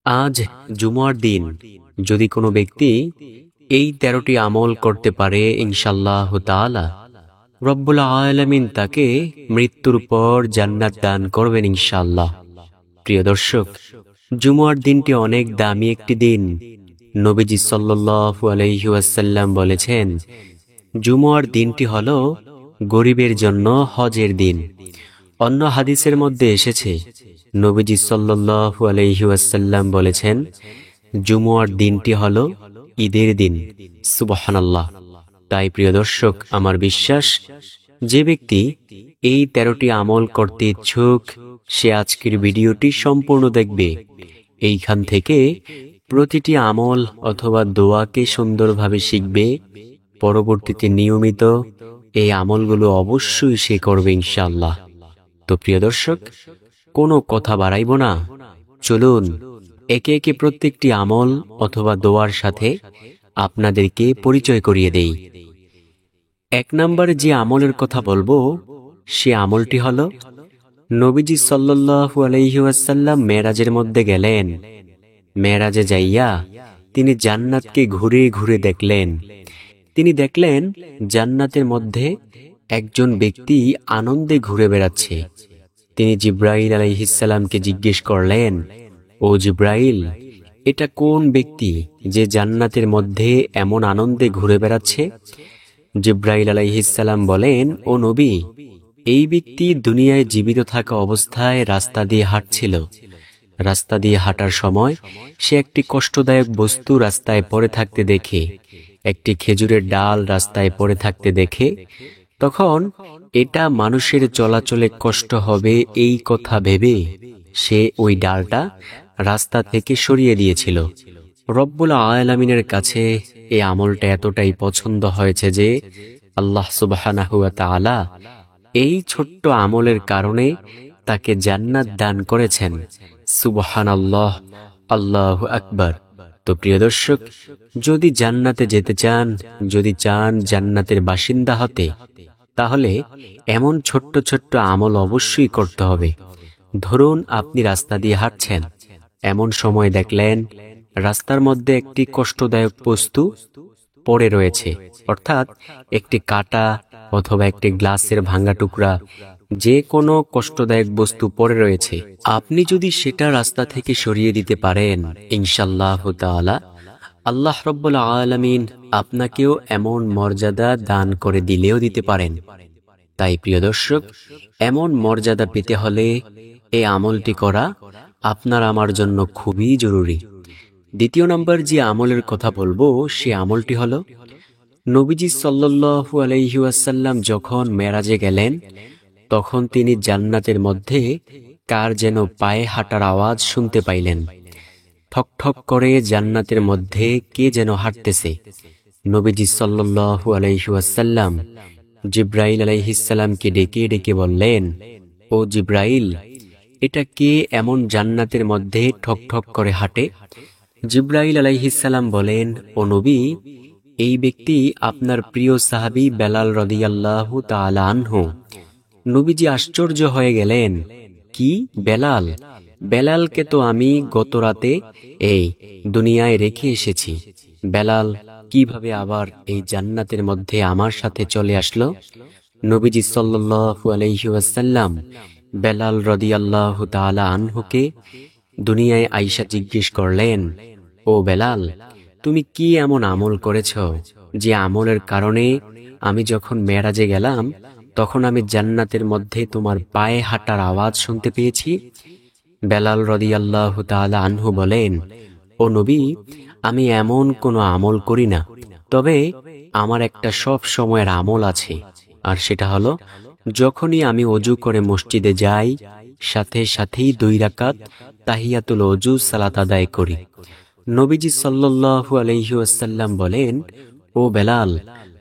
আজ জুমার দিন যদি কোনো ব্যক্তি এই 13টি আমল করতে পারে ইনশাআল্লাহ তাআলা রব্বুল আলামিন তাকে মৃত্যুর পর জান্নাত দান করবেন ইনশাআল্লাহ। প্রিয় দর্শক, জুমার দিনটি অনেক দামি একটি দিন। নবীজি সাল্লাল্লাহু আলাইহি ওয়াসাল্লাম বলেছেন, জুমার দিনটি হলো গরিবের জন্য হজের দিন। অন্য হাদিসের মধ্যে এসেছে, নবীজি সাল্লাল্লাহু আলাইহি ওয়াসাল্লাম বলেছেন, জুমার দিনটি হলো ঈদের দিন। সুবহানাল্লাহ। তাই প্রিয় দর্শক, আমার বিশ্বাস যে ব্যক্তি এই 13টি আমল করতে ইচ্ছুক সে আজকের ভিডিওটি সম্পূর্ণ দেখবে। এইখান থেকে প্রতিটি আমল অথবা দোয়াকে সুন্দরভাবে শিখবে। পরবর্তীতে নিয়মিত এই আমলগুলো অবশ্যই সে করবে ইনশাআল্লাহ। তো প্রিয় দর্শক, কোনো কথা বাড়াইব না, চলুন একে একে প্রত্যেকটি আমল অথবা দোয়ার সাথে আপনাদেরকে পরিচয় করিয়ে দেই। 1 নম্বরে যে আমলের কথা বলবো সে আমলটি হলো, নবীজি সাল্লাল্লাহু আলাইহি ওয়াসাল্লাম মেরাজের মধ্যে গেলেন। মেরাজে যাইয়া তিনি জান্নাতকে ঘুরে ঘুরে দেখলেন। তিনি দেখলেন জান্নাতের মধ্যে একজন ব্যক্তি আনন্দে ঘুরে বেড়াচ্ছে। তিনি জিব্রাইল আলাইহিস সালামকে জিজ্ঞেস করলেন, ও জিব্রাইল, এটা কোন ব্যক্তি যে জান্নাতের মধ্যে এমন আনন্দে ঘুরে বেড়াচ্ছে? জিব্রাইল আলাইহিস সালাম বলেন, ও নবী, এই ব্যক্তি দুনিয়ায় জীবিত থাকা অবস্থায় রাস্তা দিয়ে হাঁটছিল। রাস্তা দিয়ে হাঁটার সময় সে একটি কষ্টদায়ক বস্তু রাস্তায় পড়ে থাকতে দেখে, একটি খেজুরের ডাল রাস্তায় পড়ে থাকতে দেখে, তখন এটা মানুষের চলাচলে কষ্ট হবে এই কথা ভেবে সে ওই ডালটা রাস্তা থেকে সরিয়ে দিয়েছিল। রব্বুল আলামিনের কাছে এই আমলটা এতটাই পছন্দ হয়েছে যে আল্লাহ সুবহানাহু ওয়া তাআলা এই ছোট্ট আমলের কারণে তাকে জান্নাত দান করেছেন। সুবহানাল্লাহ, আল্লাহু আকবার। তো প্রিয় দর্শক, যদি জান্নাতে যেতে চান, যদি চান জান্নাতের বাসিন্দা হতে, তাহলে এমন ছোট্ট ছোট্ট আমল অবশ্যই করতে হবে। ধরুন আপনি রাস্তা দিয়ে হাঁটছেন, এমন সময় দেখলেন রাস্তার মধ্যে একটি কষ্টদায়ক বস্তু পড়ে রয়েছে, অর্থাৎ একটি কাঁটা অথবা একটি গ্লাসের ভাঙা টুকরা, যে কোনো কষ্টদায়ক বস্তু পড়ে রয়েছে। আপনি যদি সেটা রাস্তা থেকে সরিয়ে দিতে পারেন, ইনশাআল্লাহ তাআলা আল্লাহ রব্বুল আলামিন আপনাকেও এমন মর্যাদা দান করে দিলেও দিতে পারেন। তাই প্রিয় দর্শক, এমন মর্যাদা পেতে হলে এই আমলটি করা আপনার আমার জন্য খুবই জরুরি। 2 নম্বর যে আমলের কথা বলবো সে আমলটি হলো, নবীজি সাল্লাল্লাহু আলাইহি ওয়াসাল্লাম যখন মেরাজে গেলেন তখন তিনি জান্নাতের মধ্যে কার যেন পায়ে হাঁটার আওয়াজ শুনতে পাইলেন। ঠক ঠক করে জান্নাতের মধ্যে কে যেন হাঁটতেছে। নবীজি সাল্লাল্লাহু আলাইহি ওয়াসাল্লাম জিব্রাইল আলাইহিস সালামকে ডেকে ডেকে বললেন, ও জিব্রাইল, এটা কে এমন জান্নাতের মধ্যে ঠক ঠক করে হাঁটে? জিব্রাইল আলাইহিস সালাম বলেন, ও নবী, এই ব্যক্তি আপনার প্রিয় সাহাবী বেলাল রাদিয়াল্লাহু তাআলা আনহু। নবীজি আশ্চর্য হয়ে গেলেন, কি বেলাল? বেলালকে তো আমি গত রাতে এই দুনিয়ায় রেখে এসেছি। বেলাল কিভাবে আবার এই জান্নাতের মধ্যে আমার সাথে চলে আসলো? নবীজি সাল্লাল্লাহু আলাইহি ওয়াসাল্লাম বেলাল রাদিয়াল্লাহু তাআলা আনহুকে দুনিয়ায় আইসা জিজ্ঞেস করলেন, ও বেলাল, তুমি কি এমন আমল করেছ যে আমলের কারণে আমি যখন মেরাজে গেলাম তখন আমি জান্নাতের মধ্যে তোমার পায়ে হাঁটার আওয়াজ শুনতে পেয়েছি? বেলাল রাদিয়াল্লাহু তাআলা আনহু বলেন, ও নবী, আমি এমন কোনো আমল করি না, তবে আমার একটা সব সময়ের আমল আছে, আর সেটা হলো যখনই আমি ওযু করে মসজিদে যাই সাথে সাথেই 2 রাকাত তাহিয়াতুল ওযু সালাত আদায় করি। নবীজি সাল্লাল্লাহু আলাইহি ওয়াসাল্লাম বলেন, ও বেলাল,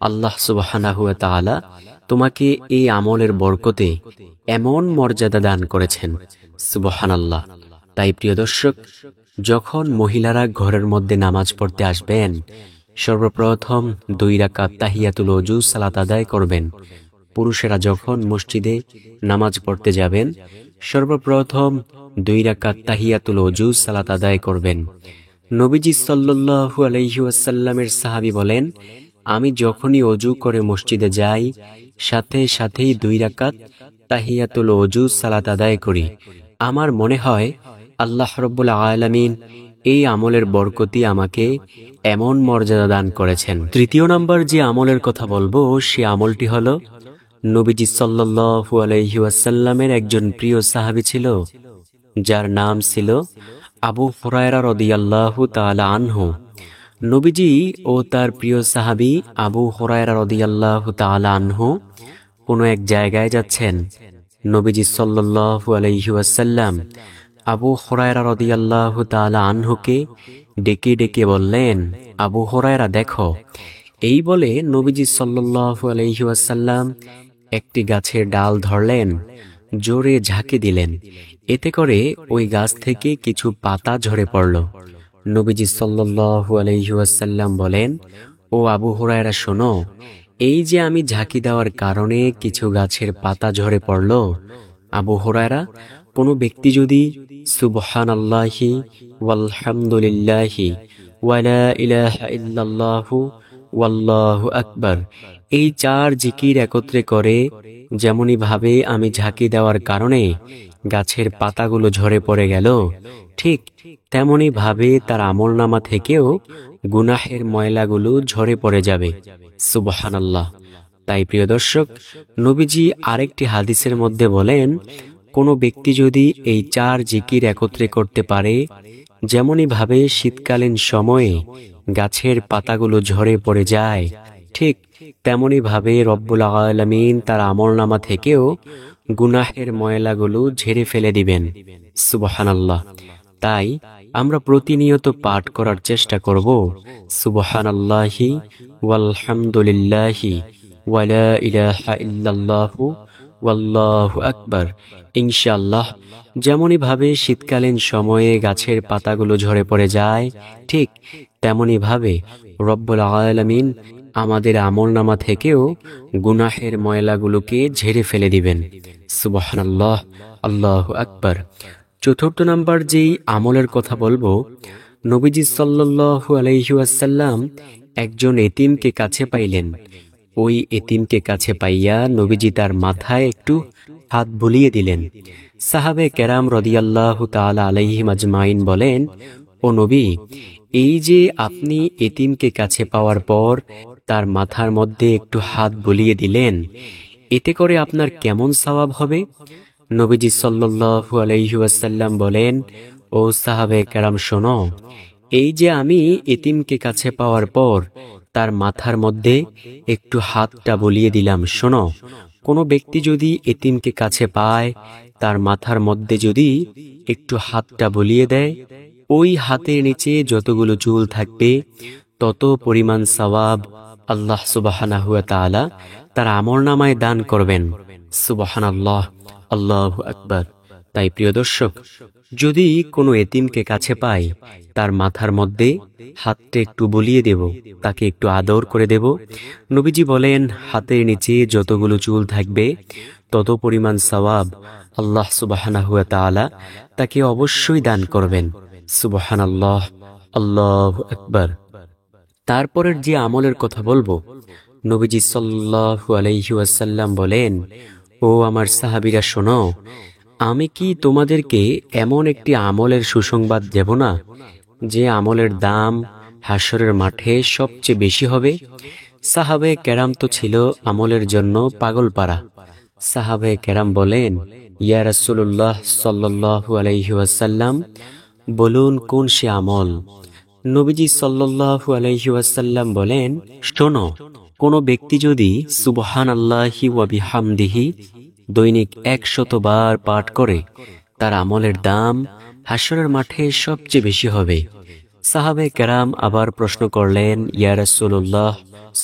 আল্লাহ সুবহানাহু ওয়া তাআলা তোমাকে এই আমলের বরকতে এমন মর্যাদা দান করেছেন। সুবহানাল্লাহ। তাই প্রিয় দর্শক, যখন মহিলারা ঘরের মধ্যে নামাজ পড়তে আসবেন সর্বপ্রথম 2 রাকাত তাহিয়াতুল ওযু সালাত আদায় করবেন। পুরুষেরা যখন মসজিদে নামাজ পড়তে যাবেন সর্বপ্রথম 2 রাকাত তাহিয়াতুল ওযু সালাত আদায় করবেন। নবীজি সাল্লাল্লাহু আলাইহি ওয়াসাল্লামের সাহাবী বলেন, আমি যখনই ওযু করে মসজিদে যাই, সাথে সাথেই 2 রাকাত তাহিয়াতুল ওযু সালাত আদায় করি। আমার মনে হয় আল্লাহ রাব্বুল আলামিন এই আমলের বরকতি আমাকে এমন মর্যাদা দান করেছেন। তৃতীয় নাম্বার যে আমলের কথা বলবো, সে আমলটি হলো, নবীজি সাল্লাল্লাহু আলাইহি ওয়াসাল্লামের একজন প্রিয় সাহাবী ছিল, যার নাম ছিল আবু হুরায়রা রাদিয়াল্লাহু তাআলা আনহু। নবীজি ও তার প্রিয় সাহাবী আবু হুরায়রা রাদিয়াল্লাহু তাআলা আনহু কোনো এক জায়গায় যাচ্ছেন। নবীজি সাল্লাল্লাহু আলাইহি ওয়াসাল্লাম আবু হুরায়রা রাদিয়াল্লাহু তাআলা আনহুকে ডেকে ডেকে বললেন, আবু হুরায়রা দেখো। এই বলে নবীজি সাল্লাল্লাহু আলাইহি ওয়াসাল্লাম একটি গাছের ডাল ধরলেন, জোরে ঝাঁকি দিলেন। এতে করে ওই গাছ থেকে কিছু পাতা ঝরে পড়ল। নবীজি সাল্লাল্লাহু আলাইহি ওয়াসাল্লাম বলেন, ও আবু হুরায়রা শোনো, এই যে আমি ঝাঁকি দেওয়ার কারণে কিছু গাছের পাতা ঝরে পড়ল। আবু হুরায়রা, কোনো ব্যক্তি যদি সুবহানাল্লাহি ওয়ালহামদুলিল্লাহি ওয়ালা ইলাহা ইল্লাল্লাহু ওয়াল্লাহু আকবার এই 4 জিকির একত্রে করে, যেমনি ভাবে আমি ঝাঁকি দেওয়ার কারণে গাছের পাতাগুলো ঝরে পড়ে গেল, ঠিক তেমনি ভাবে তার আমলনামা থেকেও গুনাহের ময়লাগুলো ঝরে পড়ে যাবে। সুবহানাল্লাহ। তাই প্রিয় দর্শক, নবীজি আরেকটি হাদিসের মধ্যে বলেন, কোনো ব্যক্তি যদি এই 4 জিকির একত্রে করতে পারে, যেমনি ভাবে শীতকালীন সময়ে গাছের পাতাগুলো ঝরে পড়ে যায়, ঠিক তেমনি ভাবে রব্বুল আলামিন তার আমলনামা থেকেও গুনাহের ময়লাগুলো ঝেড়ে ফেলে দিবেন। সুবহানাল্লাহ। তাই আমরা প্রতিনিয়ত পাঠ করার চেষ্টা করব, সুবহানাল্লাহি ওয়ালহামদুলিল্লাহি ওয়ালা ইলাহা ইল্লাল্লাহু ওয়াল্লাহু আকবার। ইনশাআল্লাহ যেমনি ভাবে শীতকালীন সময়ে গাছের পাতাগুলো ঝরে পড়ে যায়, ঠিক তেমনি ভাবে রব্বুল আলামিন আমাদের আমলনামা থেকেও গুনাহের ময়লাগুলোকে ঝেড়ে ফেলে দিবেন। সুবহানাল্লাহ, আল্লাহু আকবার। চতুর্থ নাম্বার যেই আমলের কথা বলবো, নবীজি সাল্লাল্লাহু আলাইহি ওয়াসাল্লাম একজন এতিমকে কাছে পাইলেন। ওই এতিমকে কাছে পাইয়া নবীজি তার মাথায় একটু হাত বুলিয়ে দিলেন। সাহাবে কেরাম রাদিয়াল্লাহু তাআলা আলাইহিম আজমাইন বলেন, ও নবী, এই যে আপনি এতিমকে কাছে পাওয়ার পর তার মাথার মধ্যে একটু হাত বুলিয়ে দিলেন, এতে করে আপনার কেমন সওয়াব হবে? নবীজি সাল্লাল্লাহু আলাইহি ওয়াসাল্লাম বলেন, ও সাহাবে কেরাম শোনো, এই যে আমি এতিমকে কাছে পাওয়ার পর তার মাথার মধ্যে একটু হাতটা বুলিয়ে দিলাম, শোনো, কোনো ব্যক্তি যদি এতিমকে কাছে পায়, তার মাথার মধ্যে যদি একটু হাতটা বুলিয়ে দেয়, ওই হাতের নিচে যতগুলো চুল থাকবে তত পরিমাণ সওয়াব আল্লাহ সুবহানাহু ওয়া তাআলা তার আমলনামায় দান করবেন। সুবহানাল্লাহ, আল্লাহু আকবার। তাই প্রিয় দর্শক, যদি কোনো এতিমকে কাছে পাই, তার মাথার মধ্যে হাতটা একটু বুলিয়ে দেব, তাকে একটু আদর করে দেব। নবীজি বলেন, হাতের নিচে যতগুলো চুল থাকবে তত পরিমাণ সওয়াব আল্লাহ সুবহানাহু ওয়া তাআলা তাকে অবশ্যই দান করবেন। সুবহানাল্লাহ, আল্লাহু আকবার। তারপরের যে আমলের কথা বলবো, নবীজি সাল্লাল্লাহু আলাইহি ওয়াসাল্লাম বলেন, ও আমার সাহাবীরা শোনো, আমি কি তোমাদেরকে এমন একটি আমলের সুসংবাদ দেব না, যে আমলের দাম হাশরের মাঠে সবচেয়ে বেশি হবে? সাহাবে কেরাম তো ছিল আমলের জন্য পাগলপারা। সাহাবে কেরাম বলেন, ইয়া রাসূলুল্লাহ সাল্লাল্লাহু আলাইহি ওয়াসাল্লাম, বলুন কোন সে আমল? নবীজি সাল্লাল্লাহু আলাইহি ওয়াসাল্লাম বলেন, শোনো, কোনো ব্যক্তি যদি সুবহানাল্লাহি ওয়া বিহামদিহি দৈনিক 100 বার পাঠ করে, তার আমলের দাম হাশরের মাঠে সবচেয়ে বেশি হবে। সাহাবে কেরাম আবার প্রশ্ন করলেন, ইয়া রাসূলুল্লাহ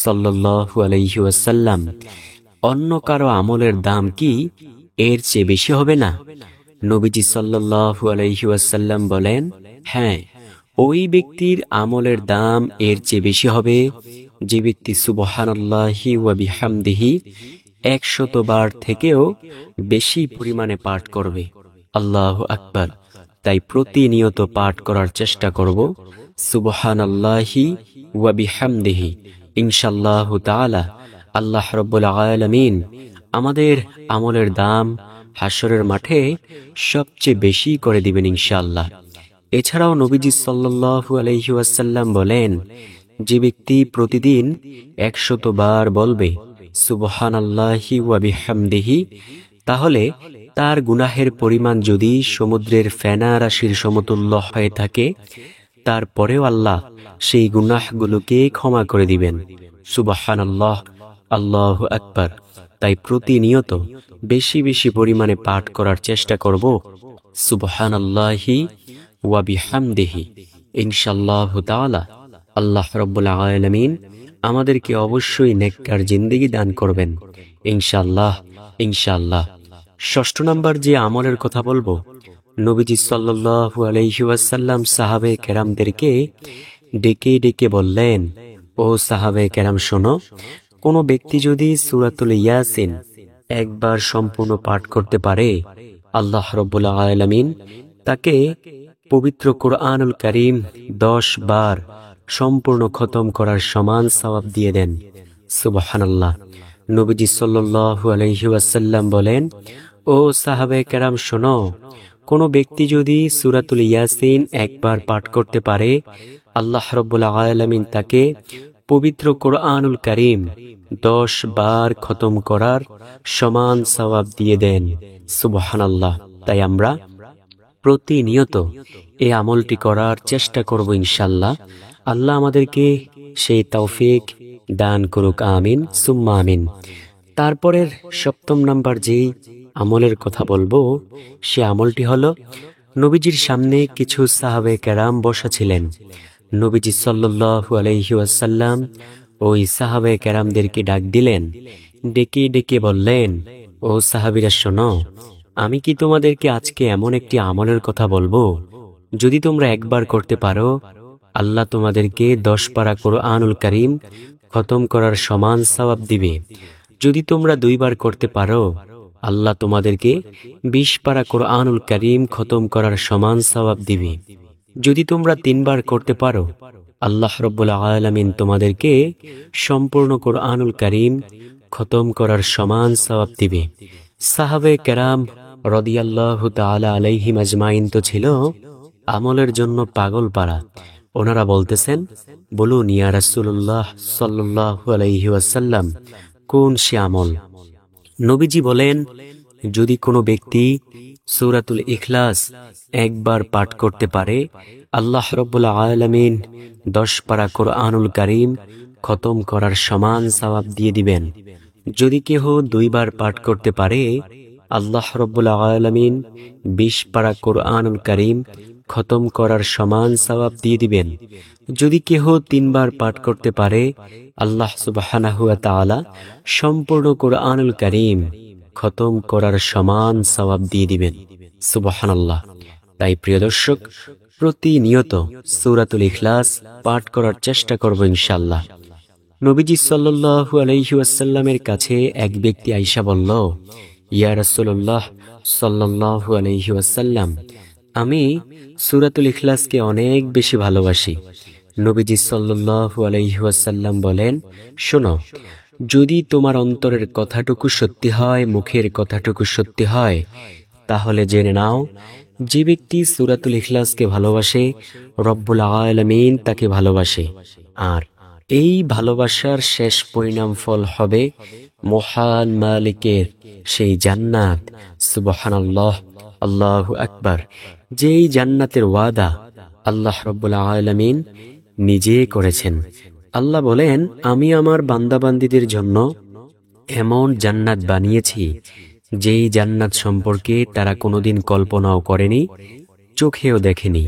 সাল্লাল্লাহু আলাইহি ওয়াসাল্লাম, অন্য কারো আমলের দাম কি এর চেয়ে বেশি হবে না? নবীজি সাল্লাল্লাহু আলাইহি ওয়াসাল্লাম বলেন, হ্যাঁ, ওই ব্যক্তির আমলের দাম এর চেয়ে বেশি হবে যে ব্যক্তি সুবহানাল্লাহি ওয়া বিহামদিহি 100 বার থেকেও বেশি পরিমাণে পাঠ করবে। আল্লাহু আকবার। তাই প্রতিনিয়ত পাঠ করার চেষ্টা করব সুবহানাল্লাহি ওয়া বিহামদিহি। ইনশাআল্লাহু তাআলা আল্লাহ রাব্বুল আলামিন আমাদের আমলের দাম হাসরের মাঠে সবচেয়ে বেশি করে দিবেন ইনশাআল্লাহ। এছাড়াও নবীজি সাল্লাল্লাহু আলাইহি ওয়াসাল্লাম বলেন, যে ব্যক্তি প্রতিদিন 100 বার বলবে সুবহানাল্লাহি ওয়া বিহামদিহি, তাহলে তার গুনাহের পরিমাণ যদি সমুদ্রের ফেনা রাশির সমতুল্য হয়ে থাকে, তারপরেও আল্লাহ সেই গুনাহগুলোকে ক্ষমা করে দিবেন। সুবহানাল্লাহ, আল্লাহু আকবার। তাই প্রতিনিয়ত বেশি বেশি পরিমাণে পাঠ করার চেষ্টা করব সুবহানাল্লাহি ওয়া বিহামদিহি। ইনশাআল্লাহু তাআলা আল্লাহ রাব্বুল আলামিন আমাদেরকে অবশ্যই নেককার জিন্দেগি দান করবেন ইনশাআল্লাহ, ইনশাআল্লাহ। ষষ্ঠ নাম্বার যে আমলের কথা বলবো, নবীজি সাল্লাল্লাহু আলাইহি ওয়াসাল্লাম সাহাবে কেরামদেরকে ডেকে ডেকে বললেন, ও সাহাবে কেরাম শোনো, কোন ব্যক্তি যদি সূরাতুল ইয়াসিন একবার সম্পূর্ণ পাঠ করতে পারে, আল্লাহ রাব্বুল আলামিন তাকে পবিত্র কুরআনুল কারীম 10 বার সম্পূর্ণ খতম করার সমান সওয়াব দিয়ে দেন। সুবহানাল্লাহ। নবীজি সাল্লাল্লাহু আলাইহি ওয়াসাল্লাম বলেন, ও সাহাবে কেরাম শোনো, কোন ব্যক্তি যদি সূরাতুল ইয়াসিন একবার পাঠ করতে পারে, আল্লাহ রাব্বুল আলামিন তাকে পবিত্র কুরআনুল কারীম 10 বার খতম করার সমান সওয়াব দিয়ে দেন। সুবহানাল্লাহ। তাই আমরা প্রতিনিয়ত এই আমলটি করার চেষ্টা করব ইনশাআল্লাহ। আল্লাহ আমাদেরকে সেই তৌফিক দান করুক, আমিন সুম্মা আমিন। তারপরের সপ্তম নাম্বার যেই আমলের কথা বলবো, সে আমলটি হলো, নবীজির সামনে কিছু সাহাবে কেরাম বসা ছিলেন। নবীজি সাল্লাল্লাহু আলাইহি ওয়াসাল্লাম ওই সাহাবে কেরামদেরকে ডাক দিলেন, ডেকে ডেকে বললেন, ও সাহাবীরা শোনো, আমি কি তোমাদেরকে আজকে এমন একটি আমলের কথা বলবো, যদি তোমরা একবার করতে পারো, আল্লাহ তোমাদেরকে 10 পারা কুরআনুল কারীম খতম করার সমান সওয়াব দিবে। যদি তোমরা 2 বার করতে পারো, আল্লাহ তোমাদেরকে 20 পারা কুরআনুল কারীম খতম করার সমান সওয়াব দিবে। যদি তোমরা 3 বার করতে পারো, আল্লাহ রাব্বুল আলামিন তোমাদেরকে সম্পূর্ণ কুরআনুল কারীম খতম করার সমান সওয়াব দিবে। সাহাবে কেরাম রাদিয়াল্লাহু তাআলা আলাইহিম আজমাইন তো ছিল আমলের জন্য পাগল পারা। ওনারা বলতেছেন, বলুন ইয়া রাসূলুল্লাহ সাল্লাল্লাহু আলাইহি ওয়াসাল্লাম, কোন সে আমল? নবীজি বলেন, যদি কোনো ব্যক্তি সূরাতুল ইখলাস একবার পাঠ করতে পারে, আল্লাহ রাব্বুল আলামিন 10 পারা কুরআনুল কারীম খতম করার সমান সওয়াব দিয়ে দিবেন। যদি কেহ 2 বার পাঠ করতে পারে, আল্লাহ রাব্বুল আলামিন 20 পারা কুরআনুল কারীম খতম করার সমান সওয়াব দিয়ে দিবেন। যদি কেহ 3 বার পাঠ করতে পারে, আল্লাহ সুবহানাহু ওয়া তাআলা সম্পূর্ণ কুরআনুল কারীম খতম করার সমান সওয়াব দিয়ে দিবেন। সুবহানাল্লাহ। তাই প্রিয় দর্শক, প্রতিনিয়ত সূরাতুল ইখলাস পাঠ করার চেষ্টা করব ইনশাআল্লাহ। নবীজি সাল্লাল্লাহু আলাইহি ওয়াসাল্লামের কাছে এক ব্যক্তি আয়েশা বলল, ইয়া রাসূলুল্লাহ সাল্লাল্লাহু আলাইহি ওয়াসাল্লাম, আমি সূরাতুল ইখলাসকে অনেক বেশি ভালোবাসি। নবীজি সাল্লাল্লাহু আলাইহি ওয়াসাল্লাম বলেন, শোনো, যদি তোমার অন্তরের কথাটুকু সত্যি হয়, মুখের কথাটুকু সত্যি হয়, তাহলে জেনে নাও, যে ব্যক্তি সূরাতুল ইখলাসকে ভালোবাসে, রব্বুল আলামিন তাকে ভালোবাসে। আর এই ভালোবাসার শেষ পরিণাম ফল হবে মহান মালিকের সেই জান্নাত। সুবহানাল্লাহ, আল্লাহু আকবার। যেই জান্নাতের ওয়াদা আল্লাহ রব্বুল আলামিন নিজে করেছেন। আল্লাহ বলেন, আমি আমার বান্দাবান্দীদের জন্য এমন জান্নাত বানিয়েছি, যেই জান্নাত সম্পর্কে তারা কোনোদিন কল্পনাও করেনি, চোখেও দেখেনি।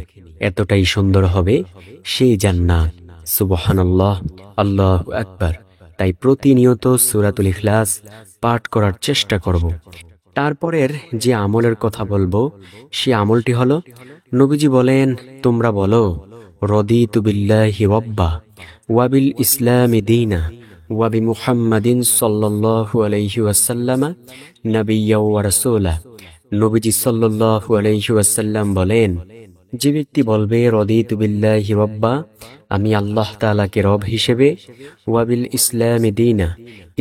এতটাই সুন্দর হবে সেই জান্নাত। সুবহানাল্লাহ, আল্লাহু আকবার। তাই প্রতিনিয়ত সূরাতুল ইখলাস পাঠ করার চেষ্টা করব। তারপরের যে আমলের কথা বলবো, সে আমলটি হলো, নবীজি বলেন, তোমরা বলো, রদিতু বিল্লাহি রাব্বা ওয়া বিল ইসলামি দীনা ওয়া বিমুহাম্মাদিন সাল্লাল্লাহু আলাইহি ওয়াসাল্লাম নাবিয়্যা ওয়া রাসূলা। নবীজি সাল্লাল্লাহু আলাইহি ওয়াসাল্লাম বলেন, যে ব্যক্তি বলবে রদিতু বিল্লাহি রব্বা, আমি আল্লাহ তাআলাকে রব হিসেবে, ওয়া বিল ইসলামি দীনা,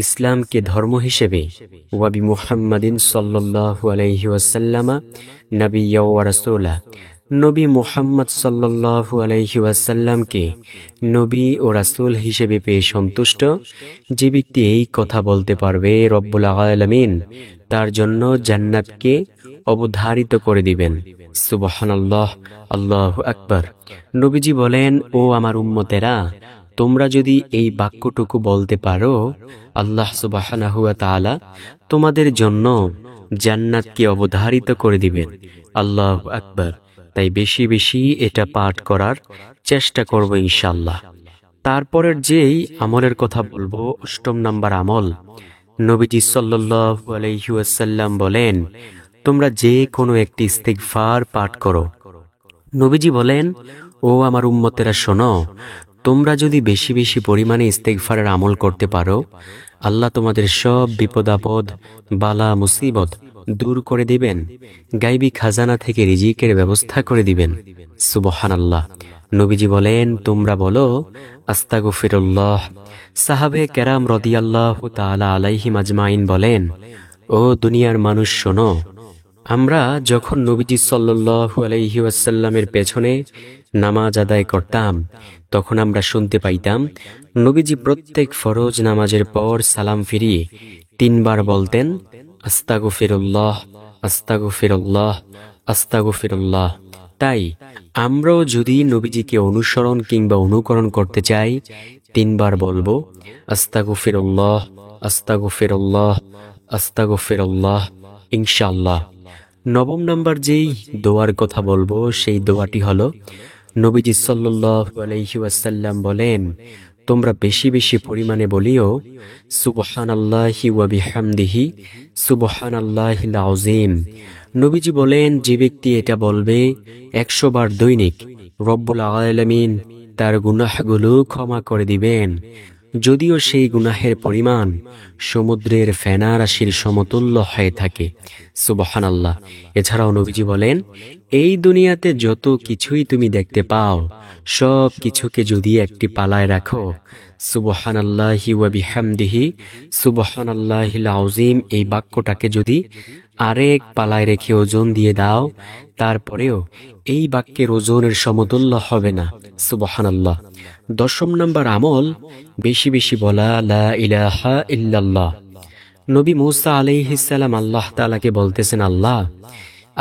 ইসলামকে ধর্ম হিসেবে, ওয়া বি মুহাম্মাদিন সাল্লাল্লাহু আলাইহি ওয়াসাল্লাম নবিয়্যা ওয়া রাসূলা, নবী মুহাম্মদ সাল্লাল্লাহু আলাইহি ওয়াসাল্লামকে নবী ও রাসূল হিসেবে পেয়ে সন্তুষ্ট, যে ব্যক্তি এই কথা বলতে পারবে, রব্বুল আলামিন তার জন্য জান্নাতকে অবধারিত করে দিবেন। সুবহানাল্লাহ, আল্লাহু আকবার। নবীজি বলেন, ও আমার উম্মতেরা, তোমরা যদি এই বাক্যটুকু বলতে পারো, আল্লাহ সুবহানাহু ওয়া তাআলা তোমাদের জন্য জান্নাতকে অবধারিত করে দিবেন। আল্লাহু আকবার। তাই বেশি বেশি এটা পাঠ করার চেষ্টা করব ইনশাআল্লাহ। তারপরের যেই আমলের কথা বলবো, ৮ম নাম্বার আমল, নবীজি সাল্লাল্লাহু আলাইহি ওয়াসাল্লাম বলেন, তোমরা যে কোনো একটি ইস্তিগফার পাঠ করো। নবীজি বলেন, ও আমার উম্মতেরা শোনো, তোমরা যদি বেশি বেশি পরিমাণে ইস্তিগফারের আমল করতে পারো, আল্লাহ তোমাদের সব বিপদ আপদ, বালা মুসিবত দূর করে দিবেন, গায়বী খাজানা থেকে রিজিকের ব্যবস্থা করে দিবেন। সুবহানাল্লাহ। নবীজি বলেন, তোমরা বলো আস্তাগফিরুল্লাহ। সাহাবে কেরাম রাদিয়াল্লাহু তাআলা আলাইহিম আজমাইন বলেন, ও দুনিয়ার মানুষ শোনো, আমরা যখন নবীজি সাল্লাল্লাহু আলাইহি ওয়াসাল্লামের পেছনে নামাজ আদায় করতাম, তখন আমরা শুনতে পাইতাম নবীজি প্রত্যেক ফরজ নামাজের পর সালাম ফিরিয়ে ৩ বার বলতেন, আস্তাগফিরুল্লাহ, আস্তাগফিরুল্লাহ, আস্তাগফিরুল্লাহ। তাই আমরাও যদি নবীজিকে অনুসরণ কিংবা অনুকরণ করতে চাই, ৩ বার বলবো, আস্তাগফিরুল্লাহ, আস্তাগফিরুল্লাহ, আস্তাগফিরুল্লাহ, ইনশাআল্লাহ। ৯ম নাম্বার যেই দোয়ার কথা বলবো, সেই দোয়াটি হলো, নবীজি সাল্লাল্লাহু আলাইহি ওয়াসাল্লাম বলেন, তোমরা বেশি বেশি পরিমাণে বলিও, সুবহানাল্লাহি ওয়া বিহামদিহি, সুবহানাল্লাহিল আযীম। নবীজি বলেন, যে ব্যক্তি এটা বলবে ১০০ বার দৈনিক, রব্বুল আলামিন তার গুনাহগুলো ক্ষমা করে দিবেন, যদিও সেই গুনাহের পরিমাণ সমুদ্রের ফেনা রাশির সমতুল্য হয়ে থাকে। সুবহানাল্লাহ। এছাড়াও নবীজি বলেন, এই দুনিয়াতে যত কিছুই তুমি দেখতে পাও, সব কিছুকে যদি একটি পালায় রাখো, সুবহানাল্লাহি ওয়া বিহামদিহি, সুবহানাল্লাহিল আযীম, এই বাক্যটাকে যদি আরেক পালায় রেখে ওজন দিয়ে দাও, তারপরেও এই বাক্যের ওজনের সমতুল্য হবে না। সুবহানাল্লাহ। ১০ম নাম্বার আমল, বেশি বেশি বলা লা ইলাহা ইল্লাল্লাহ। নবী মূসা আলাইহিস সালাম আল্লাহ তাআলাকে বলতেছেন, আল্লাহ,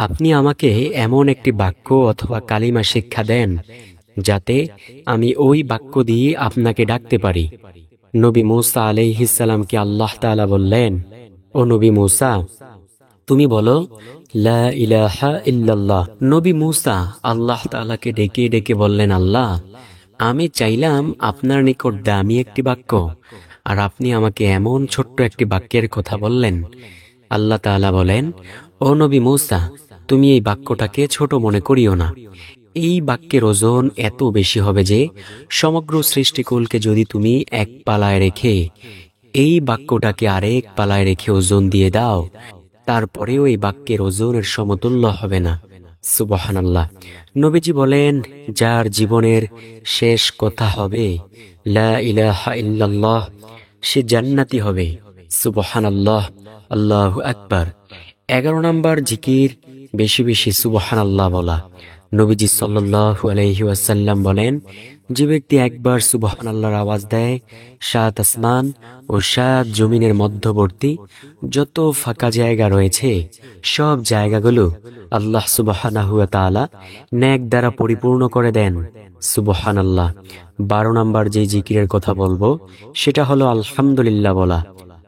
আপনি আমাকে এমন একটি বাক্য অথবা কালিমা শিক্ষা দেন, যাতে আমি ওই বাক্য দিয়ে আপনাকে ডাকতে পারি। নবী মূসা আলাইহিস সালামকে আল্লাহ তাআলা বললেন, ও নবী মূসা, তুমি বলো লা ইলাহা ইল্লাল্লাহ। নবী মূসা আল্লাহ তাআলাকে ডেকে ডেকে বললেন, আল্লাহ, আমি চাইলাম আপনার নিকট দামি একটি বাক্য, আর আপনি আমাকে এমন ছোট্ট একটি বাক্যের কথা বললেন। আল্লাহ তাআলা বলেন, ও নবী মূসা, তুমি এই বাক্যটাকে ছোট মনে করিও না। এই বাক্যের ওজন এত বেশি হবে যে সমগ্র সৃষ্টিকুলকে যদি তুমি এক পালায় রেখে এই বাক্যটাকে আরেক পালায় রেখে ওজন দিয়ে দাও, তারপরেও এই বাক্যের ওজনের সমতুল্য হবে না। সুবহানাল্লাহ। নবীজি বলেন, যার জীবনের শেষ কথা হবে লা ইলাহা ইল্লাল্লাহ, সে জান্নাতি হবে। সুবহানাল্লাহ, আল্লাহু আকবার। ১১ নাম্বার জিকির, বেশি বেশি সুবহানাল্লাহ বলা। নবীজি সাল্লাল্লাহু আলাইহি ওয়াসাল্লাম বলেন, যে ব্যক্তি একবার সুবহানাল্লাহর আওয়াজ দেয়, ৭ আসমান ও ৭ জমিনের মধ্যবর্তী যত ফাঁকা জায়গা রয়েছে, সব জায়গাগুলো আল্লাহ সুবহানাহু ওয়া তাআলা নেক দ্বারা পরিপূর্ণ করে দেন। সুবহানাল্লাহ। ১২ নাম্বার যে জিকিরের কথা বলবো, সেটা হলো আলহামদুলিল্লাহ বলা।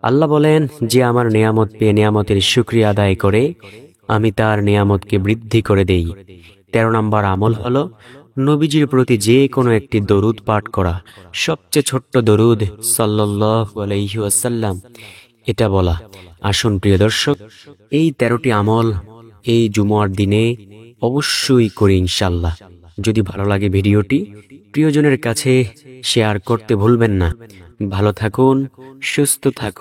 আল্লাহ বলেন, যে আমার নেয়ামত পেয়ে নেয়ামতের শুকরিয়া আদায় করে, আমি তার নেয়ামতকে বৃদ্ধি করে দেই। ১৩ নাম্বার আমল হলো নবীজির প্রতি যে কোনো একটি দরুদ পাঠ করা, সবচেয়ে ছোট্ট দরুদ সাল্লাল্লাহু আলাইহি ওয়াসাল্লাম, এটা বলা। আসুন প্রিয় দর্শক, এই ১৩টি আমল এই জুমার দিনে অবশ্যই করি ইনশাআল্লাহ। যদি ভালো লাগে ভিডিওটি প্রিয়জনের কাছে শেয়ার করতে ভুলবেন না। ভালো থাকুন, সুস্থ থাকুন।